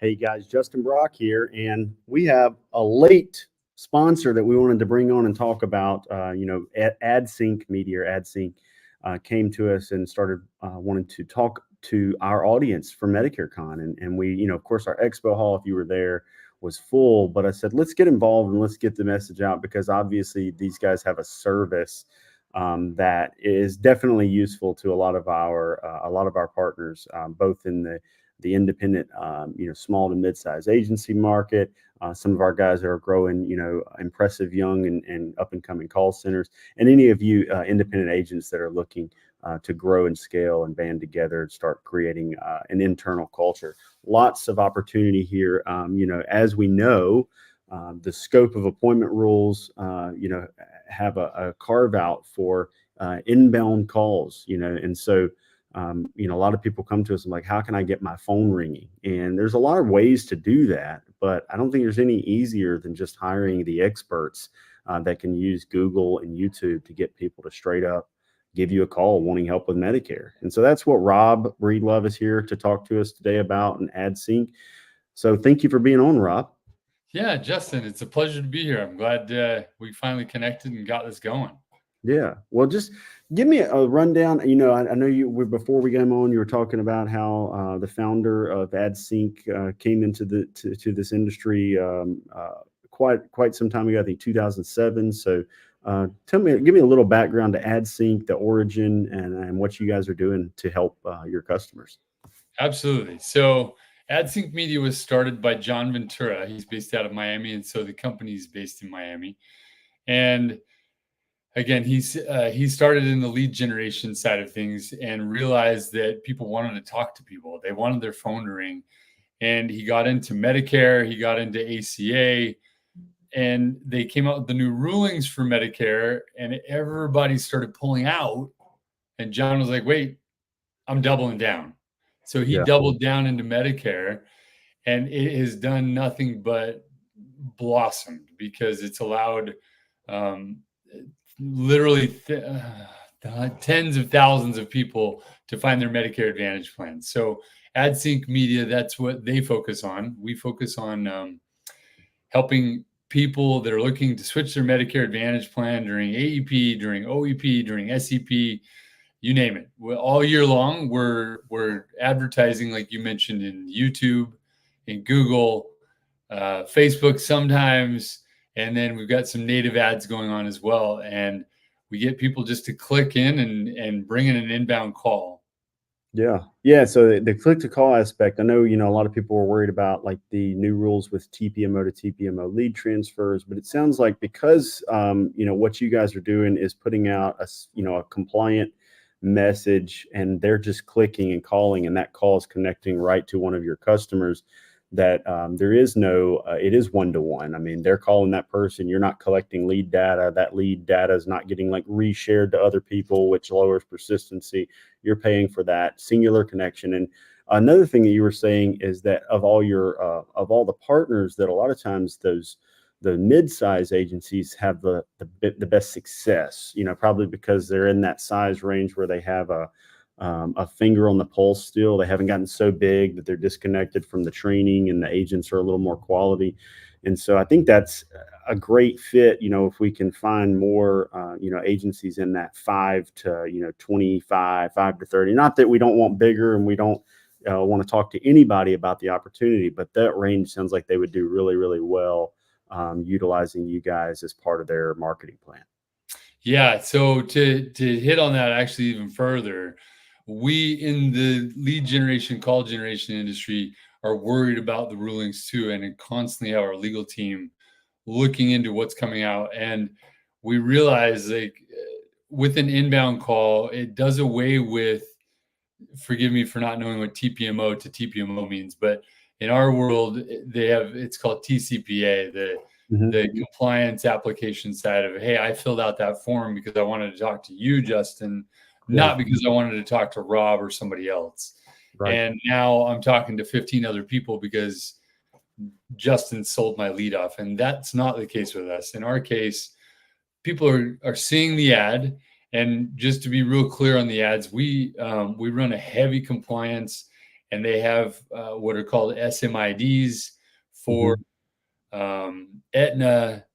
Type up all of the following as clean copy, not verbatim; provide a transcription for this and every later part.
Hey guys, Justin Brock here, and we have a late sponsor that we wanted to bring on and talk about. AdSync Media or AdSync came to us and started wanting to talk to our audience for Medicare Con, and we, of course, our expo hall, if you were there, was full. But I said, let's get involved and let's get the message out, because obviously these guys have a service that is definitely useful to a lot of our partners, both in the independent, small to mid-sized agency market. Some of our guys that are growing, impressive young and up and coming call centers, and any of you independent agents that are looking to grow and scale and band together and start creating an internal culture. Lots of opportunity here. As we know, the scope of appointment rules, have a carve out for inbound calls, and so a lot of people come to us and like, how can I get my phone ringing? And there's a lot of ways to do that, but I don't think there's any easier than just hiring the experts that can use Google and YouTube to get people to straight up give you a call wanting help with Medicare. And so that's what Rob Breedlove is here to talk to us today about, in AdSync. So thank you for being on, Rob. Yeah, Justin, it's a pleasure to be here. I'm glad we finally connected and got this going. Yeah. Well, just give me a rundown. I know before we came on, you were talking about how the founder of AdSync came into to this industry quite some time ago, I think 2007. So give me a little background to AdSync, the origin, and what you guys are doing to help your customers. Absolutely. So AdSync Media was started by John Ventura. He's based out of Miami, and so the company is based in Miami. And again, he started in the lead generation side of things and realized that people wanted to talk to people. They wanted their phone to ring. And he got into Medicare, he got into ACA, and they came out with the new rulings for Medicare, and everybody started pulling out. And John was like, wait, I'm doubling down. So he doubled down into Medicare, and it has done nothing but blossomed, because it's allowed literally tens of thousands of people to find their Medicare Advantage plans. So AdSync Media, that's what they focus on. We focus on helping people that are looking to switch their Medicare Advantage plan during AEP, during OEP, during SEP, you name it. All year long, we're advertising, like you mentioned, in YouTube, in Google, Facebook sometimes, and then we've got some native ads going on as well. And we get people just to click in and bring in an inbound call. Yeah. So the click to call aspect, I know, a lot of people were worried about like the new rules with TPMO to TPMO lead transfers, but it sounds like because, what you guys are doing is putting out a compliant message, and they're just clicking and calling, and that call is connecting right to one of your customers, that there is no, it is one-to-one. I mean, they're calling that person. You're not collecting lead data. That lead data is not getting like reshared to other people, which lowers persistency. You're paying for that singular connection. And another thing that you were saying is that of all the partners, that a lot of times the mid-size agencies have the best success, probably because they're in that size range where they have a finger on the pulse still. They haven't gotten so big that they're disconnected from the training, and the agents are a little more quality. And so I think that's a great fit, if we can find more, agencies in that 5 to 25, 5 to 30. Not that we don't want bigger, and we don't want to talk to anybody about the opportunity, but that range sounds like they would do really, really well utilizing you guys as part of their marketing plan. Yeah. So to hit on that actually even further, we in the lead generation, call generation industry are worried about the rulings too, and constantly have our legal team looking into what's coming out. And we realize, like, with an inbound call, it does away with, forgive me for not knowing what TPMO to TPMO means, but in our world, it's called TCPA, the compliance application side of it. Hey, I filled out that form because I wanted to talk to you, Justin, not because I wanted to talk to Rob or somebody else. Right. And now I'm talking to 15 other people because Justin sold my lead off. And that's not the case with us. In our case, people are seeing the ad. And just to be real clear on the ads, we run a heavy compliance and they have what are called SMIDs for Aetna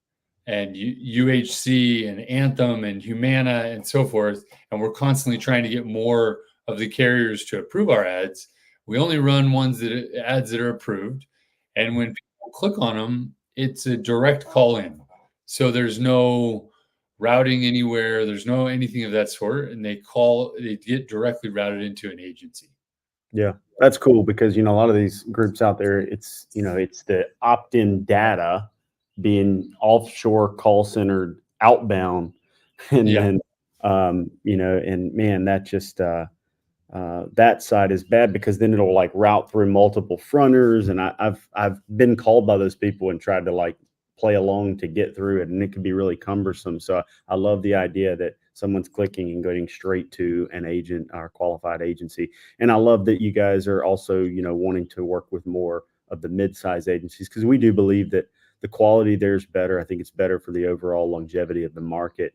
and UHC and Anthem and Humana and so forth. And we're constantly trying to get more of the carriers to approve our ads. We only run ads that are approved. And when people click on them, it's a direct call in. So there's no routing anywhere. There's no anything of that sort. And they get directly routed into an agency. Yeah, that's cool because, a lot of these groups out there, it's the opt-in data being offshore call centered outbound. And Yeah. then, and man, that just, that side is bad because then it'll like route through multiple fronters. And I've been called by those people and tried to like play along to get through it, and it can be really cumbersome. So I love the idea that someone's clicking and going straight to an agent or qualified agency. And I love that you guys are also, wanting to work with more of the mid-size agencies, because we do believe that the quality there is better. I think it's better for the overall longevity of the market.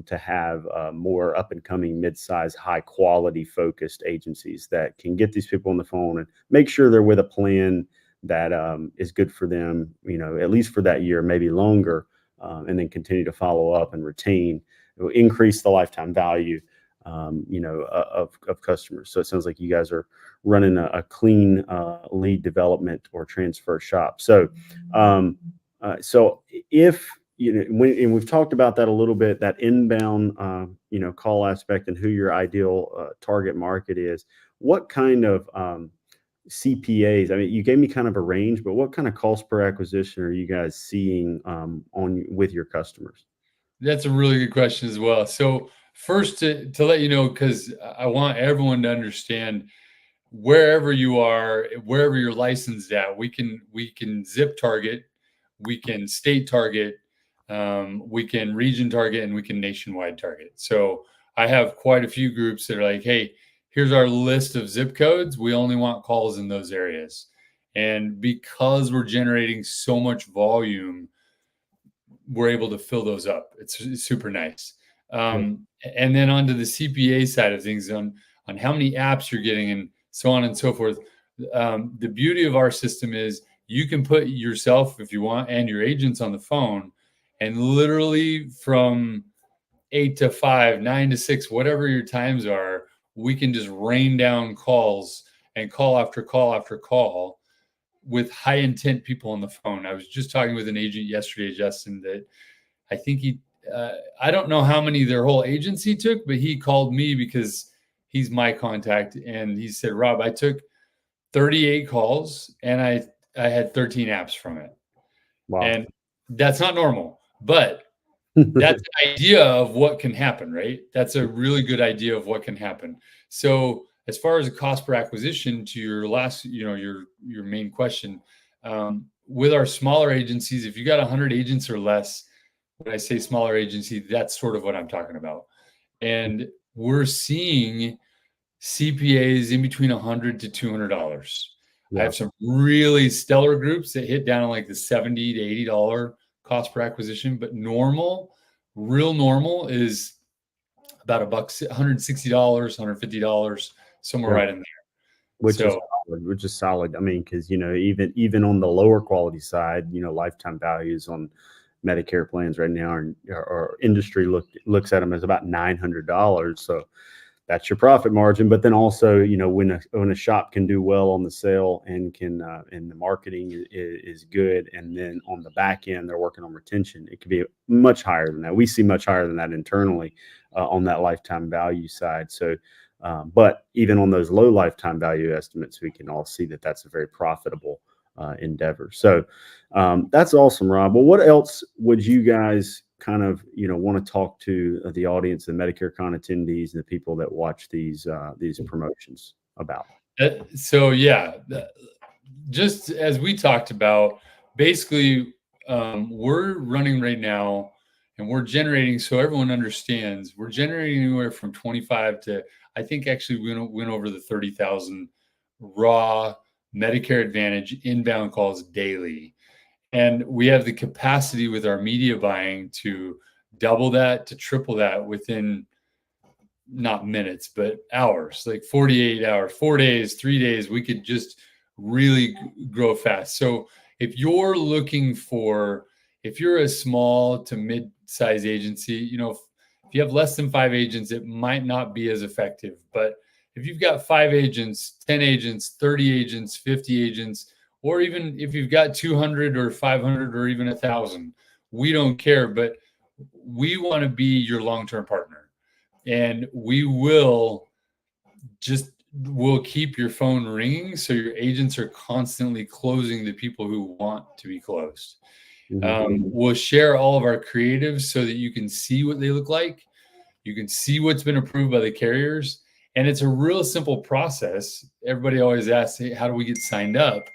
To have more up and coming, mid-size, high quality focused agencies that can get these people on the phone and make sure they're with a plan that is good for them, at least for that year, maybe longer, and then continue to follow up and retain. It will increase the lifetime value, of customers. So it sounds like you guys are running a clean lead development or transfer shop. So, so if and we've talked about that a little bit, that inbound, call aspect and who your ideal target market is. What kind of CPAs? I mean, you gave me kind of a range, but what kind of cost per acquisition are you guys seeing with your customers? That's a really good question as well. So first, to let you know, because I want everyone to understand, wherever you are, wherever you're licensed at, we can zip target, we can state target, we can region target, and we can nationwide target. So I have quite a few groups that are like, hey, here's our list of zip codes. We only want calls in those areas. And because we're generating so much volume, we're able to fill those up. It's super nice. And then onto the CPA side of things, on how many apps you're getting and so on and so forth. The beauty of our system is you can put yourself, if you want, and your agents on the phone, and literally from 8 to 5, 9 to 6, whatever your times are, we can just rain down calls and call after call after call with high intent people on the phone. I was just talking with an agent yesterday, Justin, that I think I don't know how many their whole agency took, but he called me because he's my contact. And he said, Rob, I took 38 calls and I had 13 apps from it. Wow. And that's not normal, but that's an idea of what can happen, right? That's a really good idea of what can happen. So as far as the cost per acquisition, to your last, your main question, with our smaller agencies, if you got 100 agents or less, when I say smaller agency, that's sort of what I'm talking about. And we're seeing CPAs in between $100 to $200. Yeah. I have some really stellar groups that hit down on like the $70 to $80 cost per acquisition, but real normal is about $160, $150, somewhere right in there. Which is solid. I mean, because even on the lower quality side, lifetime values on Medicare plans right now, or industry looks at them as about $900. So that's your profit margin. But then also, when a shop can do well on the sale and and the marketing is good, and then on the back end they're working on retention, it could be much higher than that. We see much higher than that internally on that lifetime value side. So, but even on those low lifetime value estimates, we can all see that that's a very profitable endeavor. So that's awesome, Rob. Well, what else would you guys kind of want to talk to the audience, the Medicare Con attendees, and the people that watch these promotions about? So yeah, just as we talked about, basically we're running right now and we're generating, so everyone understands, we're generating anywhere from 25 to, I think actually we went over the 30,000 raw Medicare Advantage inbound calls daily. And we have the capacity with our media buying to double that, to triple that within not minutes, but hours, like 48 hours, 4 days, 3 days, we could just really grow fast. So if you're looking for, if you're a small to mid-size agency, you know, if you have less than 5 agents, it might not be as effective. But if you've got 5 agents, 10 agents, 30 agents, 50 agents, or even if you've got 200 or 500 or even 1,000, we don't care. But we want to be your long-term partner, and we'll keep your phone ringing so your agents are constantly closing the people who want to be closed. We'll share all of our creatives so that you can see what they look like. You can see what's been approved by the carriers. And it's a real simple process. Everybody always asks, hey, how do we get signed up?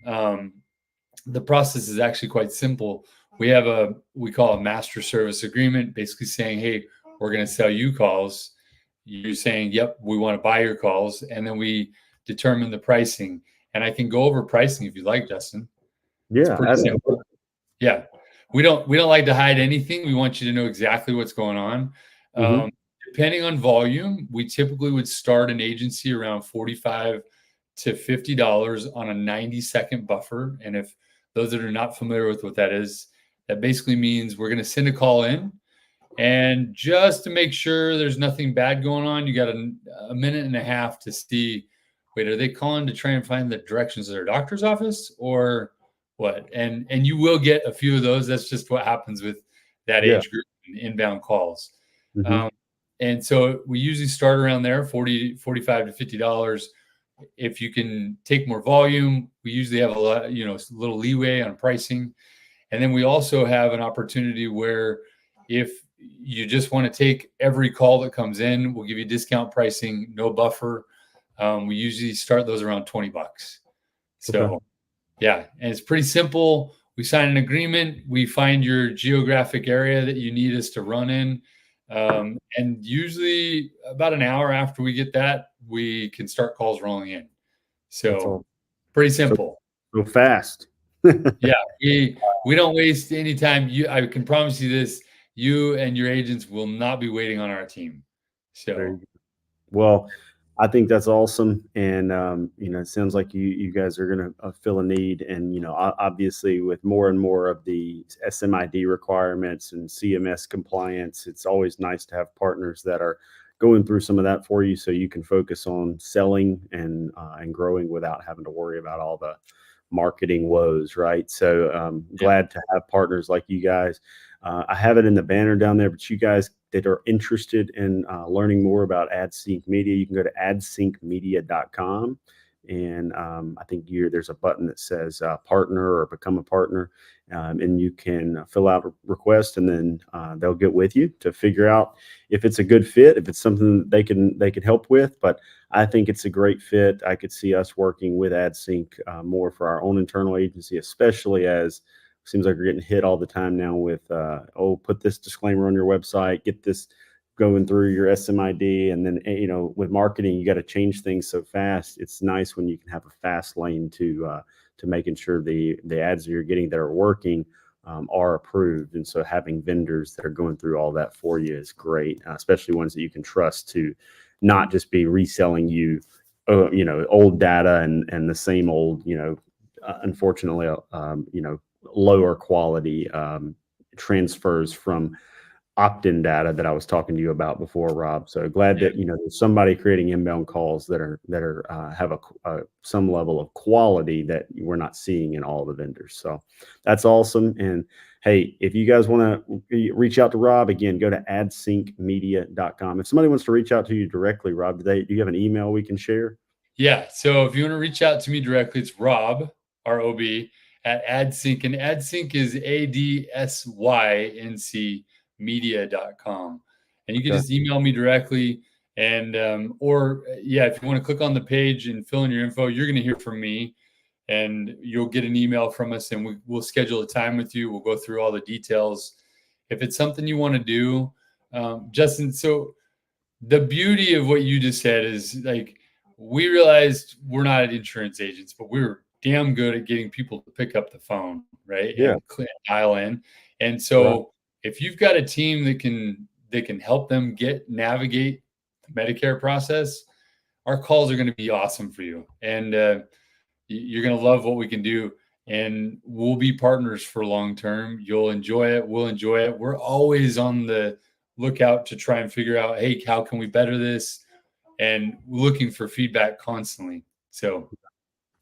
The process is actually quite simple. We call a master service agreement, basically saying, hey, we're going to sell you calls. You're saying, yep, we want to buy your calls. And then we determine the pricing. And I can go over pricing if you like, Justin. Yeah. It's pretty simple. Yeah. We don't like to hide anything. We want you to know exactly what's going on. Depending on volume, we typically would start an agency around $45 to $50 on a 90-second buffer. And if those that are not familiar with what that is, that basically means we're going to send a call in, and just to make sure there's nothing bad going on, you got a minute and a half to see, wait, are they calling to try and find the directions of their doctor's office or what? And you will get a few of those. That's just what happens with that age group and inbound calls. And so we usually start around there, $45 to $50. If you can take more volume, we usually have a little leeway on pricing. And then we also have an opportunity where if you just want to take every call that comes in, we'll give you discount pricing, no buffer. We usually start those around $20. So yeah, and it's pretty simple. We sign an agreement. We find your geographic area that you need us to run in. And usually about an hour after we get that, we can start calls rolling in. So pretty simple. So fast. Yeah, we don't waste any time. I can promise you this, you and your agents will not be waiting on our team. So, well, I think that's awesome. And, it sounds like you guys are going to fill a need. And, obviously with more and more of the SMID requirements and CMS compliance, it's always nice to have partners that are going through some of that for you so you can focus on selling and growing without having to worry about all the marketing woes, right? So glad to have partners like you guys. I have it in the banner down there, but you guys that are interested in learning more about AdSync Media, you can go to adsyncmedia.com. And I think there's a button that says partner or become a partner. And you can fill out a request, and then they'll get with you to figure out if it's a good fit, if it's something that they could help with. But I think it's a great fit. I could see us working with AdSync more for our own internal agency, especially as it seems like we're getting hit all the time now with, put this disclaimer on your website, get this going through your SMID. And then, with marketing, you got to change things so fast. It's nice when you can have a fast lane to making sure the ads that you're getting that are working are approved. And so having vendors that are going through all that for you is great, especially ones that you can trust to not just be reselling you, old data and the same old, unfortunately, lower quality transfers from opt-in data that I was talking to you about before, Rob. So glad that there's somebody creating inbound calls that have some level of quality that we're not seeing in all the vendors. So that's awesome. And hey, if you guys want to reach out to Rob, again, go to adsyncmedia.com. If somebody wants to reach out to you directly, Rob, do you have an email we can share? Yeah. So if you want to reach out to me directly, it's Rob, ROB, at AdSync. And AdSync is AdSync media.com. And you can just email me directly. And if you want to click on the page and fill in your info, you're going to hear from me, and you'll get an email from us, and we'll schedule a time with you. We'll go through all the details. If it's something you want to do, Justin, so the beauty of what you just said is, like, we realized we're not insurance agents, but we're damn good at getting people to pick up the phone, right? Yeah. And dial in. And so if you've got a team that can help them navigate Medicare process, our calls are going to be awesome for you. And you're going to love what we can do. And we'll be partners for long term. You'll enjoy it. We'll enjoy it. We're always on the lookout to try and figure out, hey, how can we better this? And looking for feedback constantly. So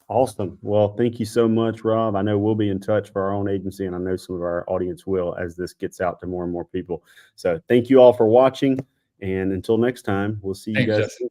awesome. Well, thank you so much, Rob. I know we'll be in touch for our own agency, and I know some of our audience will as this gets out to more and more people. So thank you all for watching. And until next time, we'll see you thanks, guys. Justin.